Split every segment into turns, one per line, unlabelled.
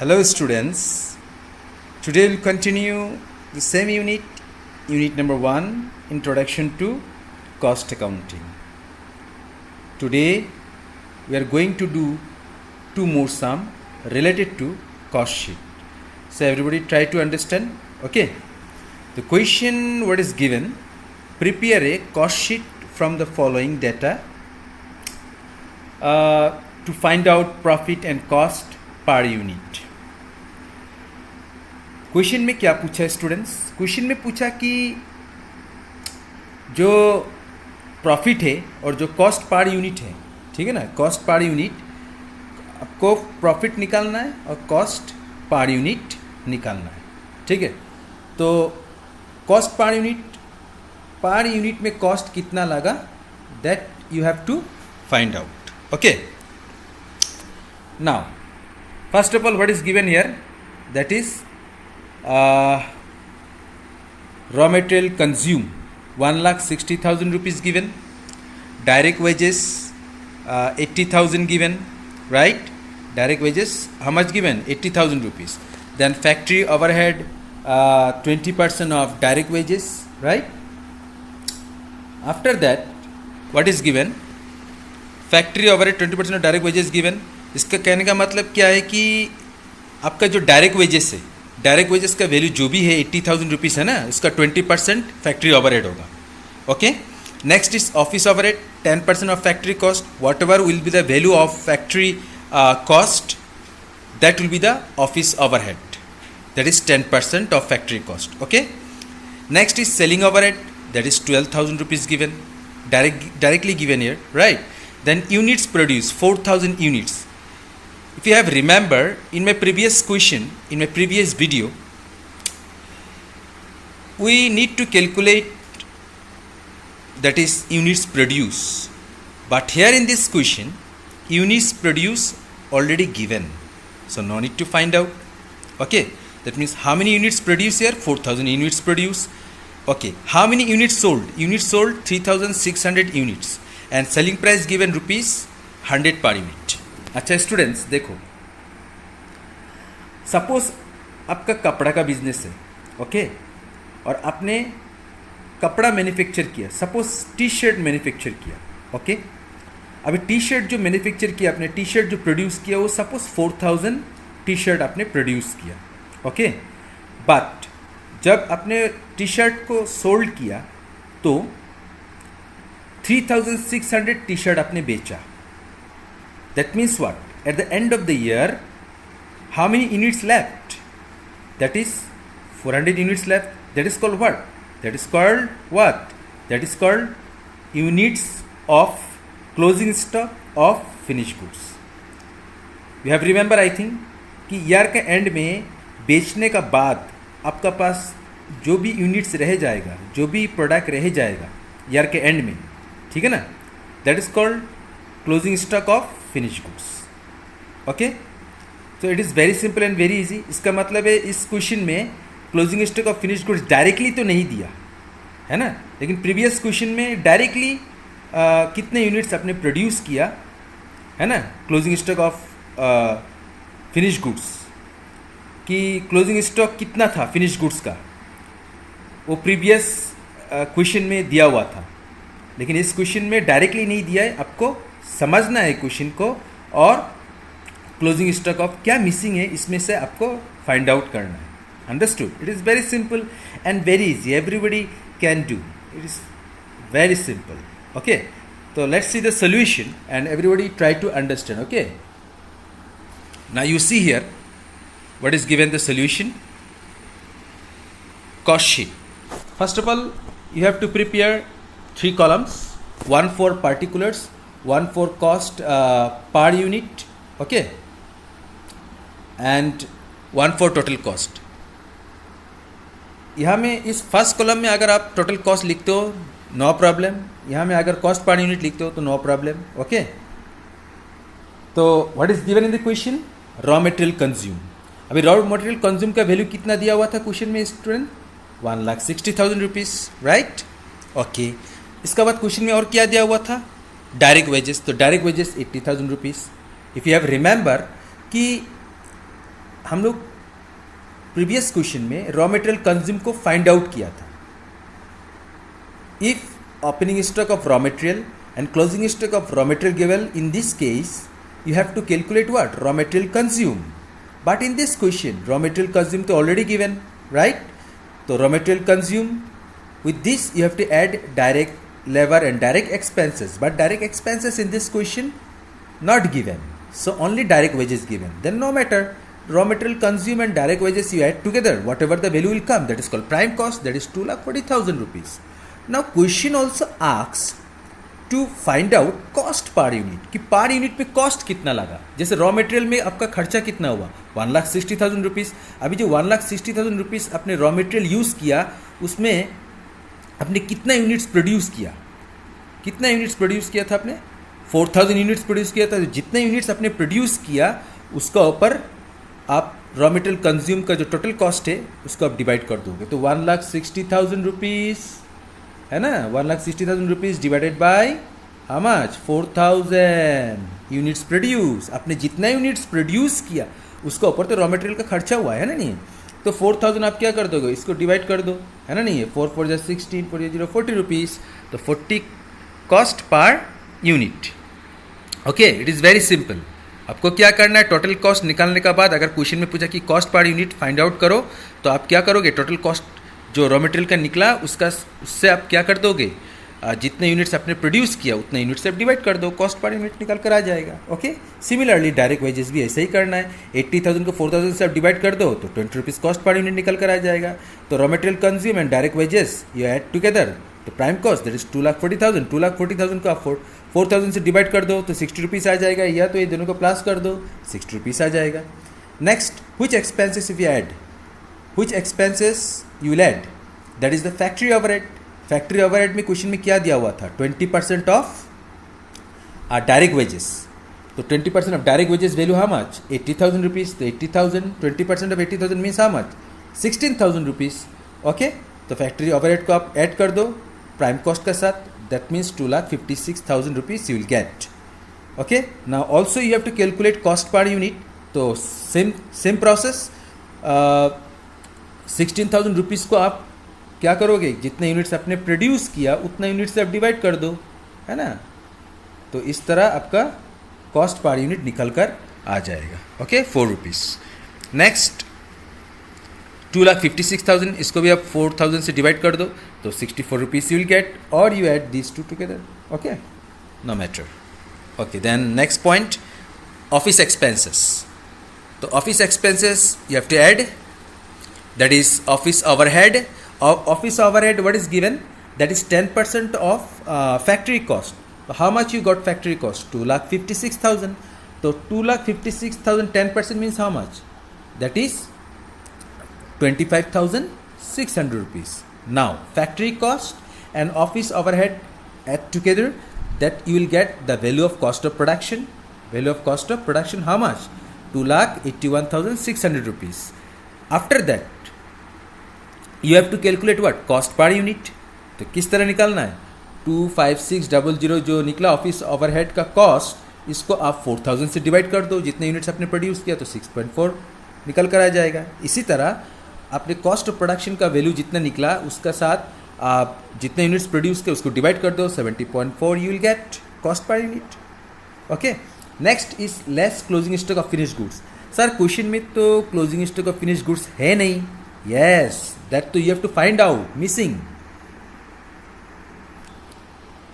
Hello students, today we'll continue the same unit number 1, Introduction to Cost Accounting. Today we are going to do two more sum related to cost sheet. So everybody try to understand, okay? The question what is given, prepare a cost sheet from the following data to find out profit and cost per unit. Question में क्या पूछा है students? Question में पूछा कि जो profit है और जो कॉस्ट पर यूनिट है, ठीक है ना, कॉस्ट पर यूनिट आपको प्रॉफिट निकालना है और कॉस्ट पर यूनिट निकालना है, ठीक है. तो कॉस्ट पर यूनिट में कॉस्ट कितना लगा, that you have to find out. Okay, now first of all, what is given here, that is raw material consumed 1,60,000 rupees given, direct wages 80,000 given, right? Direct wages how much given? 80,000 rupees. Then factory overhead 20% of direct wages, right? After that what is given? Factory overhead 20% of direct wages given. इसका कहने का मतलब क्या है कि आपका जो direct wages है, डायरेक्ट वेजेस का वैल्यू जो भी है 80,000 रुपीज़ है ना, उसका 20% फैक्ट्री ओवरहेड होगा. Okay, next is office overhead 10% of factory cost. What ever will be the value of factory cost, that will be the office overhead, that is 10% of factory cost. Okay, next is selling overhead, that is 12,000 rupees given, directly given here, right. Then units produce 4,000 units. If you have remember, in my previous question, in my previous video, we need to calculate, that is units produce. But here in this question, units produce already given, so no need to find out. Okay, that means how many units produce here? 4,000 units produce. Okay, how many units sold? Units sold 3,600 units, and selling price given rupees 100 per unit. अच्छा students देखो, suppose आपका कपड़ा का business है, okay, और आपने कपड़ा manufacture किया, सपोज टी शर्ट मैन्युफैक्चर किया, ओके. अभी टी शर्ट जो मैन्युफैक्चर किया आपने, टी शर्ट जो प्रोड्यूस किया वो सपोज 4,000 टी शर्ट आपने प्रोड्यूस किया, ओके. बट जब आपने टी शर्ट को सोल्ड किया तो 3,600 टी शर्ट आपने बेचा. That means what? At the end of the year, how many units left? That is 400 units left. That is called what? That is called what? That is called units of closing stock of finished goods. You have remember, I think, कि year के and में बेचने का बाद आपका पास जो भी units रह जाएगा, जो भी प्रोडक्ट रह जाएगा ईयर के एंड में, ठीक है ना, that is called closing stock of finish goods. Okay, तो it is very simple and very easy. इसका मतलब है इस क्वेश्चन में closing stock of finish goods directly तो नहीं दिया है ना, लेकिन प्रीवियस क्वेश्चन में डायरेक्टली कितने यूनिट्स आपने प्रोड्यूस किया है ना, closing stock of finish goods कि क्लोजिंग स्टॉक कितना था फिनिश गुड्स का, वो प्रीवियस क्वेश्चन में दिया हुआ था. लेकिन इस क्वेश्चन में डायरेक्टली नहीं दिया है, आपको समझना है क्वेश्चन को, और क्लोजिंग स्टॉक ऑफ क्या मिसिंग है इसमें से आपको फाइंड आउट करना है. Understood? It is very simple and very easy, everybody can do, it is very simple. Okay, तो let's see the solution and everybody try to understand. Okay, now you see here what is given the solution. Cost sheet. First of all you have to prepare 3 columns, one for particulars, one for cost per unit, okay, and one for total cost. यहाँ में इस first column में अगर आप total cost लिखते हो no problem, यहाँ में अगर कॉस्ट पर यूनिट लिखते हो तो नो प्रॉब्लम. ओके, तो what is given in the question? Raw material consume. अभी रॉ मटेरियल कंज्यूम का वैल्यू कितना दिया हुआ था क्वेश्चन में स्टूडेंट? 1,60,000 rupees, right. ओके, इसका बाद क्वेश्चन में और क्या दिया हुआ था? Direct wages. तो direct wages 80,000 rupees. If you have remember कि हम लोग प्रीवियस क्वेश्चन में रॉ मटेरियल कंज्यूम को फाइंड आउट किया था. If opening stock of raw material and closing stock of raw material given, in this case you have to calculate what? Raw material consume. But in this question, raw material consume to already given, right? So raw material consume, with this you have to add direct labor and direct expenses. But direct expenses in this question not given. So only direct wages given. Then no matter, raw material consume and direct wages you add together, whatever the value will come, that is called prime cost, that is 2,40,000 rupees. Now question also asks to find out cost per unit कि per unit पे cost कितना लगा. जैसे raw material में आपका खर्चा कितना हुआ 1,60,000 रुपीज़. अभी जो 1,60,000 रुपीज़ आपने रॉ मटेरियल यूज़ किया उसमें आपने कितना यूनिट्स प्रोड्यूस किया. कितना यूनिट्स प्रोड्यूस किया था आपने? 4,000 यूनिट्स प्रोड्यूस किया था. जितने यूनिट्स आपने प्रोड्यूस किया उसका ऊपर आप रॉ मटेरियल कंज्यूम का जो टोटल कॉस्ट है उसको आप डिवाइड कर दोगे. तो 1,60,000 रुपीज़ है ना. 1,60,000 rupees divided by how much? 4,000 units produce. आपने जितना यूनिट्स प्रोड्यूस किया उसका ऊपर तो रॉ मटेरियल का खर्चा हुआ है ना. नहीं तो 4,000 आप क्या कर दोगे? इसको डिवाइड कर दो, है ना. नहीं है 4 4 16 4 0 40 रुपीज़. तो 40 cost per unit. Okay, it is very simple. आपको क्या करना है? टोटल कॉस्ट निकालने के बाद अगर क्वेश्चन में पूछा कि cost per unit find out करो तो आप क्या करोगे? टोटल कॉस्ट जो रॉ मटेरियल का निकला उससे आप क्या कर दोगे? जितने यूनिट्स आपने प्रोड्यूस किया उतने यूनिट से आप डिवाइड कर दो, कॉस्ट पर यूनिट निकल कर आ जाएगा. ओके, सिमिलरली डायरेक्ट वेजेस भी ऐसे ही करना है. 80,000 को 4,000 से आप डिवाइड कर दो तो 20 रुपीज़ कॉस्ट पर यूनिट निकल कर आ जाएगा. तो raw material consume and direct wages you add together तो प्राइम कॉस्ट दैट इज 2,40,000. 2,40,000 को आप 4,000 से डिवाइड कर दो तो 60 रुपीज़ आ जाएगा, या तो ये दोनों को प्लस कर दो 60 रुपीज़ आ जाएगा. Next, which expenses if you add, which expenses you will add, that is the factory overhead. Factory overhead में क्वेश्चन में क्या दिया हुआ था? 20% ऑफ डायरेक्ट वेजेस. तो 20% of direct wages value how much? 80,000 rupees. तो 80,000 20% of 80,000 means how much? 16,000 rupees. Okay, तो factory overhead को आप ऐड कर दो प्राइम कॉस्ट के साथ. That means 2,56,000 rupees you will get. Okay, now also you have to calculate cost per unit. तो same process. 16,000 rupees को आप क्या करोगे? जितने यूनिट्स आपने प्रोड्यूस किया उतना यूनिट से आप डिवाइड कर दो, है ना. तो इस तरह आपका कॉस्ट पर यूनिट निकल कर आ जाएगा. Okay, 4 rupees. नेक्स्ट 2,56,000, इसको भी आप 4,000 से डिवाइड कर दो तो 64 रुपीज़ यू विल गेट, और you add these two together. Okay, no matter. Okay, then next point, office expenses. तो office expenses you have to add, that is office overhead. Office overhead, what is given? That is 10% of factory cost. So how much you got factory cost? 2,56,000. So 2,56,000 10% means how much? That is 25,600 rupees. Now factory cost and office overhead add together, that you will get the value of cost of production. Value of cost of production how much? 2,81,600 rupees. After that you have to calculate what? Cost per unit. तो किस तरह निकालना है? 2,56,000 जो निकला office overhead का cost, इसको आप 4,000 से डिवाइड कर दो. जितने यूनिट्स आपने प्रोड्यूस किया तो 6.4 निकल कर आ जाएगा. इसी तरह आपने कॉस्ट ऑफ प्रोडक्शन का वैल्यू जितना निकला उसका साथ आप जितने यूनिट्स प्रोड्यूस किए उसको डिवाइड कर दो 70.4 you will gate cost per unit. Okay, next is less closing stock of finish goods. Sir question में तो closing stock of finish goods है नहीं. Yes, that too you have to find out, missing.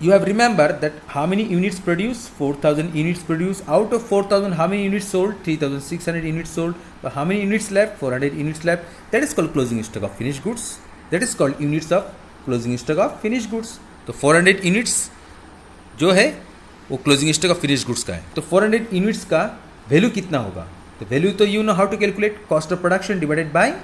You have remember that how many units produced? 4,000 units produced. Out of 4,000, how many units sold? 3,600 units sold. But how many units left? 400 units left. That is called closing stock of finished goods. That is called units of closing stock of finished goods. तो 400 units जो है वो closing stock of finished goods का है. तो 400 units का value कितना होगा? तो वैल्यू तो you know how to calculate, cost of production divided by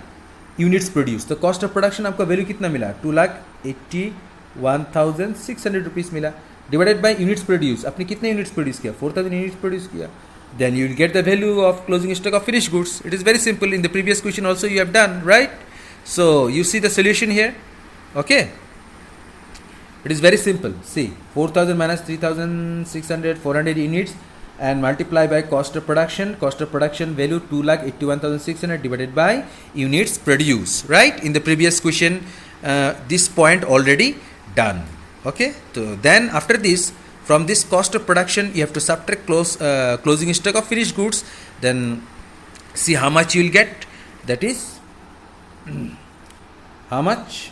units produce. तो कॉस्ट ऑफ प्रोडक्शन आपका वैल्यू कितना मिला? 2,81,600 रुपीज़ मिला, डिवाइडेड बाय यूनिट्स प्रोड्यूस. आपने कितने यूनिट्स प्रोड्यूस किया? 4,000 यूनिट्स प्रोड्यूस किया. Then you will get the value of closing stock of finish goods. It is very simple. In the previous question also you have done, right? So you see the solution here. Okay, it is very simple. See 4,000 minus 3,600, 400 units. and multiply by cost of production. Cost of production value 2,81,600 divided by units produced. Right? In the previous question, this point already done. Okay. So then after this, from this cost of production, you have to subtract closing stock of finished goods. Then see how much you will get. That is how much?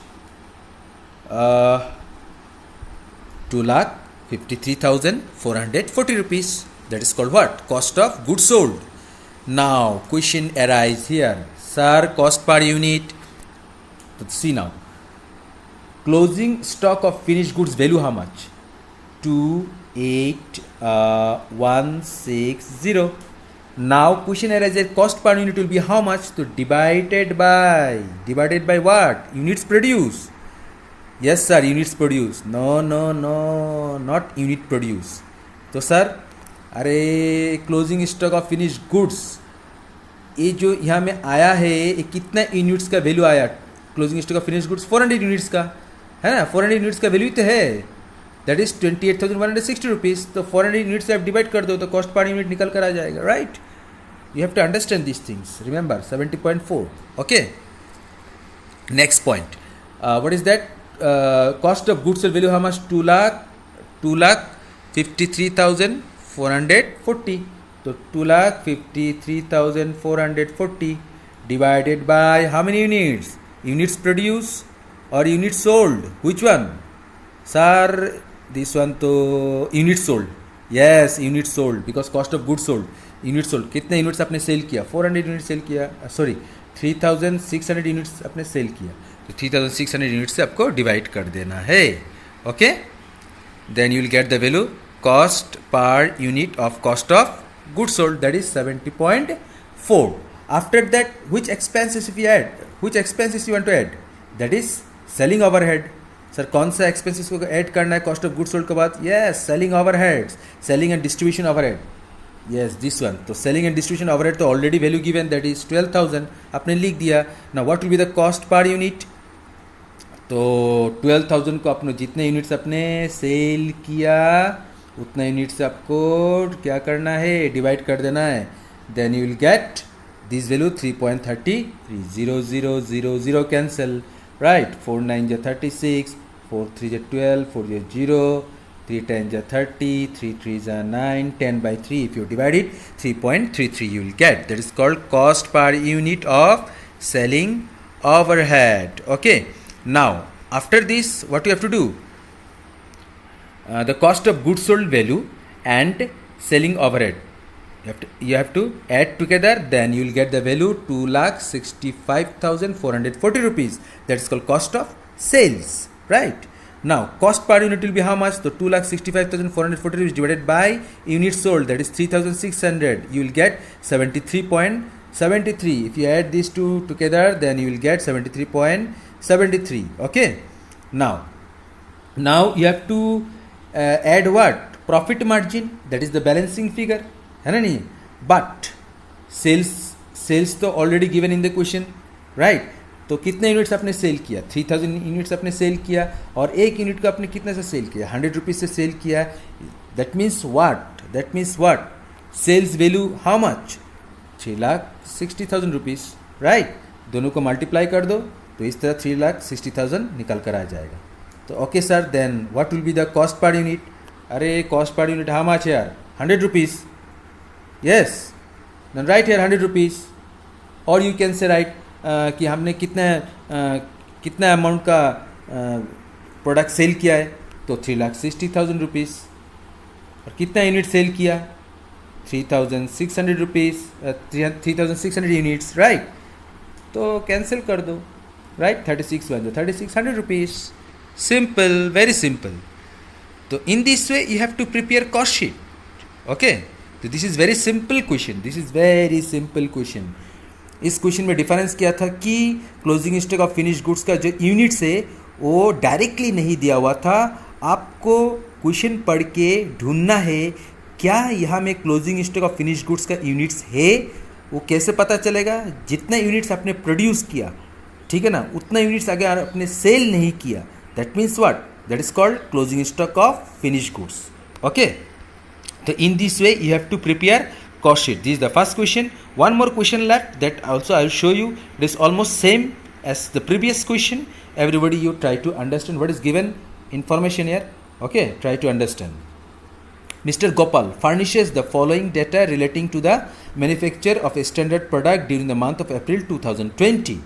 2,53,440 rupees. That is called what? Cost of goods sold. Now question arises here. Sir, cost per unit. See now. Closing stock of finished goods value how much? 28160. Now question arises, cost per unit will be how much? So divided by what? Units produced. Yes sir, units produced. No, not unit produced. तो sir अरे closing stock of finish goods, ये जो यहाँ में आया है ये कितना यूनिट्स का वैल्यू आया? Closing stock of finish goods 400 units का है ना, 400 यूनिट्स का वैल्यू तो है, दैट इज 28,160 रुपीज़. तो 400 यूनिट्स से आप डिवाइड कर दो तो कॉस्ट पर यूनिट निकल कर आ जाएगा. Right? You have to understand this things. Remember 70.4. Okay. Next point, what is that? Cost of goods sold value how much? 2,53,440. So 2,53,440 divided by how many units? Units produced or units sold? Which one? Sir, this one to units sold. Yes, units sold, because cost of goods sold. Units sold. कितने units आपने cell किया? 400 unit cell किया. Sorry 3,600 units आपने cell किया. तो 3,600 unit से आपको divide कर देना है. Okay. Then you will get the value cost per unit of cost of goods sold, that is 70.4. After that which expenses if you add, which expenses you want to add? That is selling overhead. Sir कौन सा expenses को add करना है cost of goods sold के बाद? Yes, selling overheads, selling and distribution overhead. Yes, this one. तो selling and distribution overhead तो already value given, that is 12,000, आपने लिख दिया. Now what will be the cost per unit? तो 12,000 को अपने जितने यूनिट्स अपने सेल किया उतना यूनिट से आपको क्या करना है? डिवाइड कर देना है. Then you will get this value 3.33. 0,0,0,0 cancel. Right? 4 9 जा 36, 4 3 जा 12, 4 जा 0, 3 10 जा 30, 3 3 जा 9, 10 by 3. If you divide it, 3.33 you will get. That is called cost per unit of selling overhead. Okay. Now after this, what you have to do? The cost of goods sold value and selling overhead, you have to add together. Then you will get the value 2,65,440 rupees. That is called cost of sales. Right? Now cost per unit will be how much? So 2,65,440 rupees divided by units sold, that is 3,600. You will get 73.73. If you add these two together, then you will get 73.73. Okay. Now you have to add what? Profit margin, that is the balancing figure, है ना नहीं? But sales तो already given in the question, right? तो कितने units आपने cell किया? 3,000 units आपने cell किया, और एक यूनिट को आपने कितने से सेल किया? 100 रुपीज़ से सेल किया. That means what? Sales value how much? 3,60,000 rupees. Right? दोनों को मल्टीप्लाई कर दो तो इस तरह 3,60,000 निकल कर आ जाएगा. तो okay sir, then what will be the cost per unit? अरे cost per unit how much यार? 100 rupees. Yes, then write here 100 rupees. और यू कैन से राइट कि हमने कितना अमाउंट का प्रोडक्ट सेल किया है, तो 3,60,000 रुपीज़. और कितना यूनिट सेल किया? 3,600 रुपीज़, 3,600 यूनिट्स. राइट? तो कैंसिल कर दो. राइट? 36 बन जाए 3,600 रुपीज़. Simple, very simple. तो in this way you have to prepare cost sheet. Okay. तो this is very simple question. This is very simple question. इस question में डिफरेंस क्या था कि closing stock of finish goods का जो units है वो डायरेक्टली नहीं दिया हुआ था. आपको क्वेश्चन पढ़ के ढूंढना है क्या यहाँ में closing stock of finish goods का यूनिट्स है. वो कैसे पता चलेगा? जितना यूनिट्स आपने प्रोड्यूस किया, ठीक है ना, उतना यूनिट्स आगे आपने सेल नहीं किया. That means what? That is called closing stock of finish goods. Okay. So in this way you have to prepare cost sheet. This is the first question. One more question left, that also I will show you. It is almost same as the previous question. Everybody, you try to understand what is given information here. Okay, try to understand. Mr. Gopal furnishes the following data relating to the manufacture of a standard product during the month of April 2020.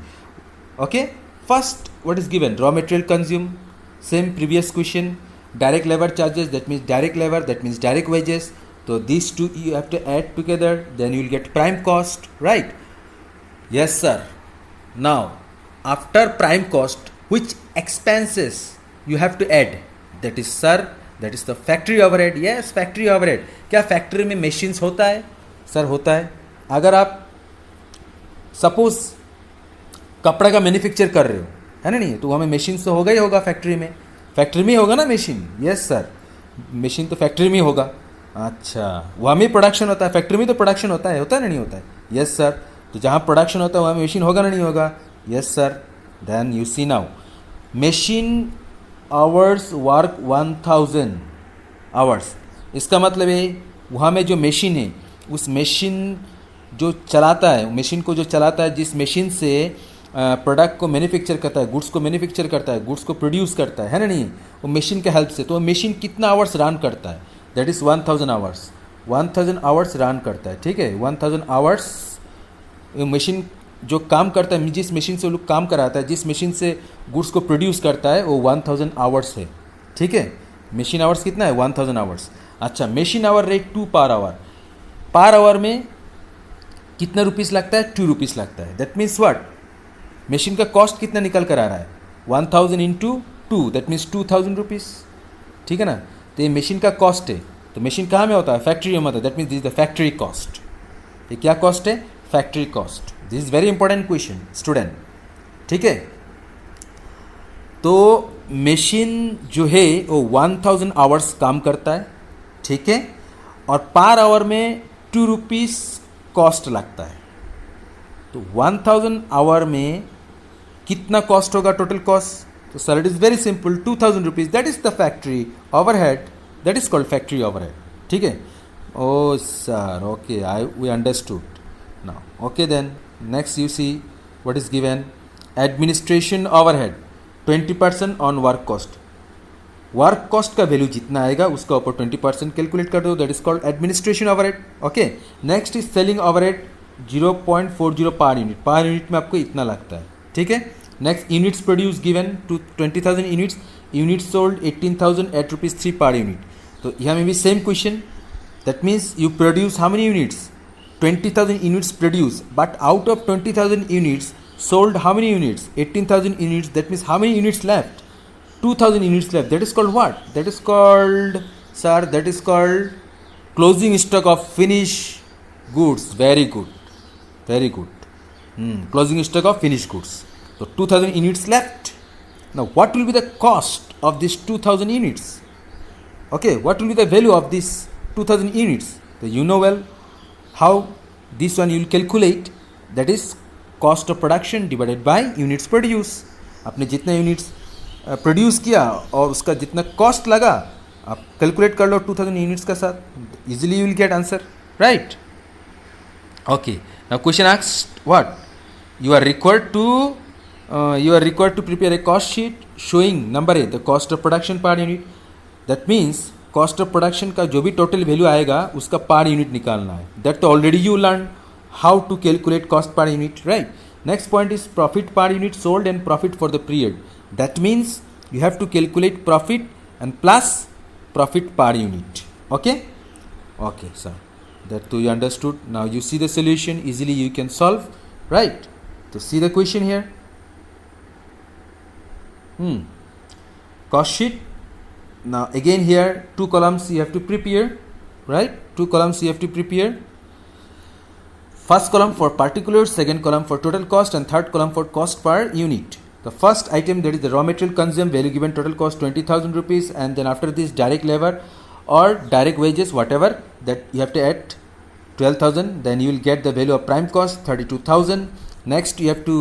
Okay, first what is given? Raw material consumed, same previous question. Direct labor charges, that means direct labor, that means direct wages. So these two you have to add together, then you will get prime cost, right? Yes sir. Now after prime cost, which expenses you have to add? That is sir, that is the factory overhead. Yes, factory overhead. क्या factory में machines होता है? Sir होता है. अगर आप suppose कपड़ा का मैन्युफैक्चर कर रहे हो, है ना, नहीं तो हमें मशीन तो होगा ही होगा फैक्ट्री में. फैक्ट्री में होगा ना मशीन. यस सर, मशीन तो फैक्ट्री में होगा. अच्छा, वहाँ में प्रोडक्शन होता है, फैक्ट्री में तो प्रोडक्शन होता है ना, नहीं होता है? Yes sir. तो जहाँ प्रोडक्शन होता है वहाँ मशीन होगा ना, नहीं होगा? Yes sir. Then you see now, machine hours work 1000 hours. इसका मतलब है वहाँ में जो मशीन है, उस मशीन जो चलाता है, मशीन को जो चलाता है, जिस मशीन से प्रोडक्ट को मैन्युफैक्चर करता है, गुड्स को मैन्युफैक्चर करता है, गुड्स को प्रोड्यूस करता है ना, नहीं, वो मशीन के हेल्प से. तो मशीन कितना आवर्स रन करता है? That is 1000 hours. 1000 hours run करता है. ठीक है, 1000 आवर्स मशीन जो काम करता है, जिस मशीन से वो लोग काम कराता है, जिस मशीन से गुड्स को प्रोड्यूस करता है, वो 1000 आवर्स है. ठीक है, मशीन आवर्स कितना है? 1000 आवर्स. अच्छा, machine hour rate 2 per hour. Per hour में कितना रुपीस लगता है? 2 रुपीस लगता है. That means what? मशीन का कॉस्ट कितना निकल कर आ रहा है? 1000 इंटू 2, दैट मीन्स 2000 रुपीस. ठीक है ना. तो ये मशीन का कॉस्ट है. तो मशीन कहाँ में होता है? फैक्ट्री में होता है. That means this is the factory cost. ये क्या कॉस्ट है? Factory cost. This is very important question student. ठीक है, तो मशीन जो है वो 1000 आवर्स काम करता है. ठीक है, और पर आवर में 2 रुपीस कॉस्ट लगता है. तो 1000 आवर में कितना कॉस्ट होगा टोटल कॉस्ट? तो sir it is very simple, 2000 rupees. That is the factory overhead. That is called factory overhead. ठीक है. Oh sir, okay, we understood now. Okay, then next you see what is given. Administration overhead 20% on work cost. Work cost का value जितना आएगा उसका ऊपर 20% calculate कर दो. That is called administration overhead. Okay, next is selling overhead 0.40 per unit. Per unit में आपको इतना लगता है. ठीक है. Next, units produce given to 20,000 units. Units sold 18,000 at ₹3 per unit. तो यहाँ में भी same question. That means you produce how many units? 20,000 units produce, but out of 20,000 units sold how many units? 18,000 units. That means how many units left? 2,000 units left. That is called what? That is called, sir, that is called closing stock of finished goods. Very good, very good. Closing stock of finished goods. So 2,000 units left. Now what will be the cost of these 2,000 units? Okay, what will be the value of these 2,000 units? So you know well how this one you will calculate. That is cost of production divided by units produce. आपने जितना units produce किया और उसका जितना cost लगा, आप calculate कर लो 2000 units का साथ. Easily you will get answer, right? Okay, now question asked what? You are required to prepare a cost sheet showing number a the cost of production per unit. That means cost of production का जो भी total value आएगा उसका per unit निकालना है. That तो already you learn how to calculate cost per unit, right? Next point is profit per unit sold and profit for the period. That means you have to calculate profit and plus profit per unit. Okay, okay sir, that too you understood. Now you see the solution, easily you can solve, right? So see the question here. Cost sheet. Now again here 2 columns you have to prepare, right? 2 columns you have to prepare. First column for particulars, second column for total cost, and third column for cost per unit. The first item, that is the raw material consumed, value given, total cost 20,000 rupees, and then after this direct labor or direct wages, whatever, that you have to add 12,000. Then you will get the value of prime cost 32,000. Next you have to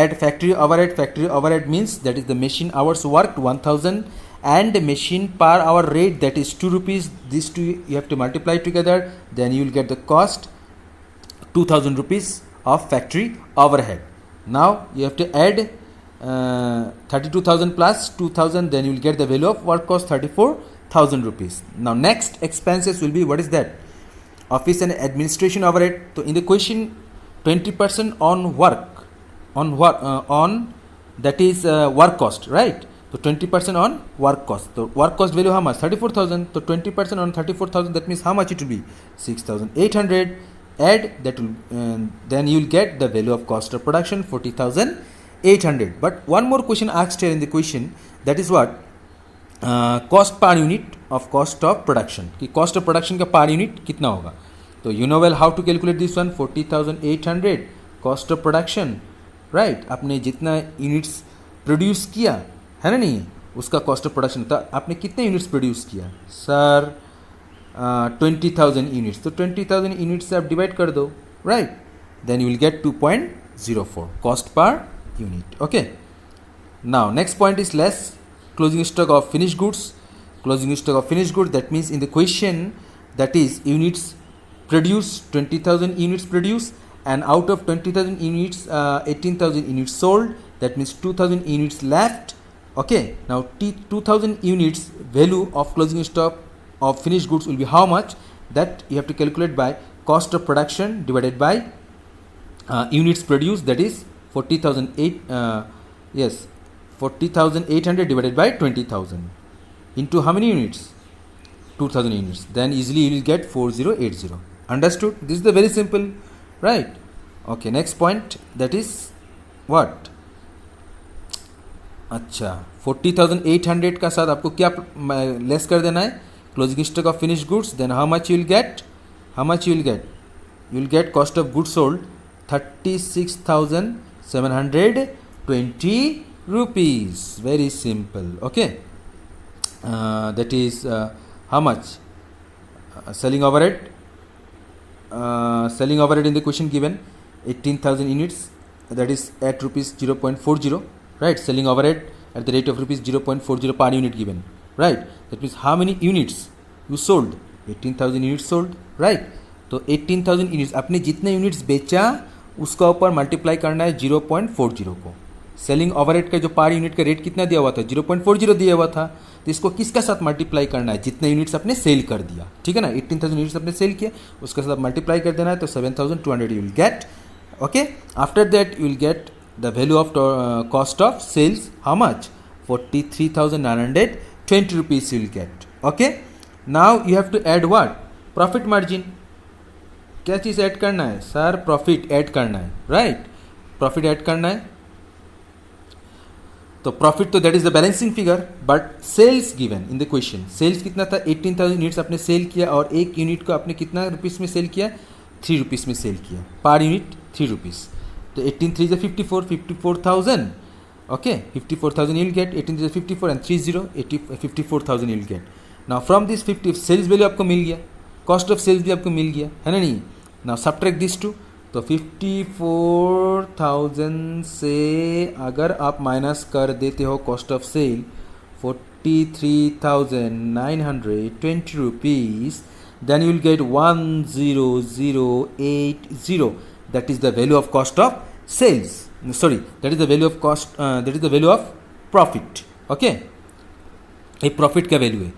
add factory overhead. Factory overhead means that is the machine hours worked 1,000, and machine per hour rate, that is 2 rupees. These two you have to multiply together, then you will get the cost 2000 rupees of factory overhead. Now you have to add 32,000 plus 2000, then you will get the value of work cost 34,000 rupees. Now next expenses will be, what is that? Office and administration overhead. So in the question 20% on work, on that is work cost, right? So 20% on work cost. So work cost value how much? 34,000. So 20% on 34,000, that means how much it will be? 6,800. Add that will, then you will get the value of cost of production 40,800. But one more question asked here in the question, that is what? Cost per unit of cost of production. कि cost of production का per unit कितना होगा? तो you know well how to calculate this one. 40,800 cost of production, right? आपने जितना units produce किया है ना, नहीं उसका cost of production था. आपने कितने units produce किया सर? 20,000 units. तो 20,000 units से आप divide कर दो, right? Then you will get 2.04 cost per unit. Okay. Now next point is less closing stock of finished goods. Closing stock of finished goods, that means in the question, that is units produced, 20,000 units produced, and out of 20,000 units 18,000 units sold, that means 2,000 units left. Okay, now 2,000 units value of closing stock of finished goods will be how much? That you have to calculate by cost of production divided by units produced, that is 40,800 divided by 20,000 into how many units? 2,000 units. Then easily you will get 4080. Understood? This is the very simple, right? Okay, next point, that is what? अच्छा, 40,800 का साथ आपको क्या less कर देना है? Closing stock of finished goods. Then how much you will get? How much you will get? You will get cost of goods sold 36,720 rupees. Very simple. Okay. That is how much? Selling overhead. Selling overhead in the question given 18,000 units. That is at rupees 0.40. Right. Selling overhead at the rate of rupees 0.40 per unit given. Right. That means how many units you sold? 18,000 units sold. Right. तो 18,000 units, आपने जितने units बेचा उसका ऊपर multiply करना है 0.40 को. Selling overhead का जो पर यूनिट का रेट कितना दिया हुआ था? 0.40 दिया हुआ था. तो इसको किसका साथ मल्टीप्लाई करना है? जितने यूनिट्स आपने सेल कर दिया, ठीक है ना. 18,000 यूनिट्स आपने सेल किया, उसके साथ मल्टीप्लाई कर देना है, तो 7,200 you will get. Okay, after that you will get the value of cost of sales. How much? 43,920 rupees you will get. Okay, now you have to add what? Profit margin. क्या चीज़ add करना है sir? Profit add करना है, right. Profit add करना है. तो profit तो that is the balancing figure, but sales given in the question. Sales कितना था? 18,000 यूनिट्स आपने सेल किया, और एक यूनिट को आपने कितना रुपीस में सेल किया? 3 रुपीस में सेल किया. Per unit 3 rupees. तो 18 3 54, 54,000. Okay, 54,000 you will get. 18 3 54 and 30 54,000 you will get. Now from this 50 sales value आपको मिल गया, कॉस्ट ऑफ सेल्स भी आपको मिल गया, है ना नहीं. Now subtract this two. तो 54,000 से अगर आप माइनस कर देते हो cost of sale 43,920 rupees, then you will get 10080. That is the value of cost of sales. Sorry, that is the value of cost, that is the value of profit. Okay, ये profit का value है.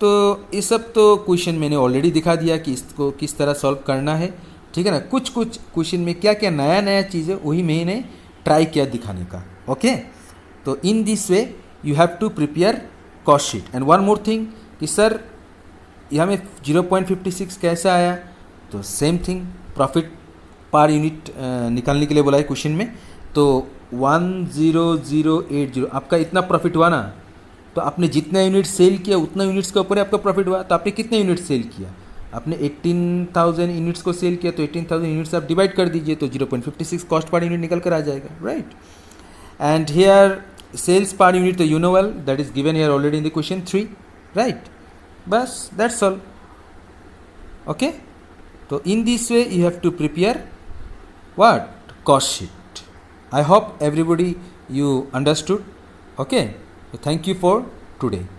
तो ये सब तो question मैंने already दिखा दिया कि इसको किस तरह सॉल्व करना है, ठीक है ना. कुछ कुछ क्वेश्चन में क्या क्या नया नया चीज़ है वही मैंने ट्राई किया दिखाने का. ओके, तो in this way you have to prepare cost sheet. And one more thing कि सर यहाँ में 0.56 कैसे आया? तो same thing, profit per unit निकालने के लिए बोला है क्वेश्चन में. तो 10080 आपका इतना प्रॉफिट हुआ ना, तो आपने जितना यूनिट सेल किया उतना यूनिट्स के ऊपर आपका प्रॉफिट हुआ. तो आपने कितने यूनिट सेल किया? आपने 18,000 यूनिट्स को सेल किया, तो 18,000 यूनिट्स आप डिवाइड कर दीजिए, तो 0.56 कॉस्ट पर यूनिट निकल कर आ जाएगा, right. And here sales per unit, तो you know well that is given here already in the question 3, right. बस दैट्स ऑल. ओके, तो in this way you have to prepare what? Cost sheet. I hope everybody you understood. Okay, so thank you for today.